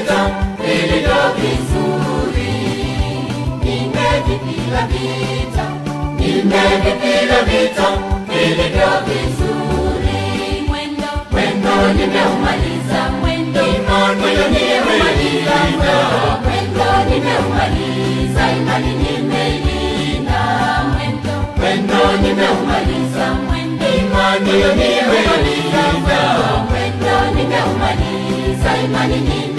vita vilivyo vizuri. Nimevipiga vita vilivyo vizuri. Mwendo nimeumaliza, imani nimeimaliza. Mwendo nimeumaliza, imani nimeilinda. Mwendo nimeumaliza, imani nimeimaliza. Mwendo nimeumaliza, imani nimeilinda.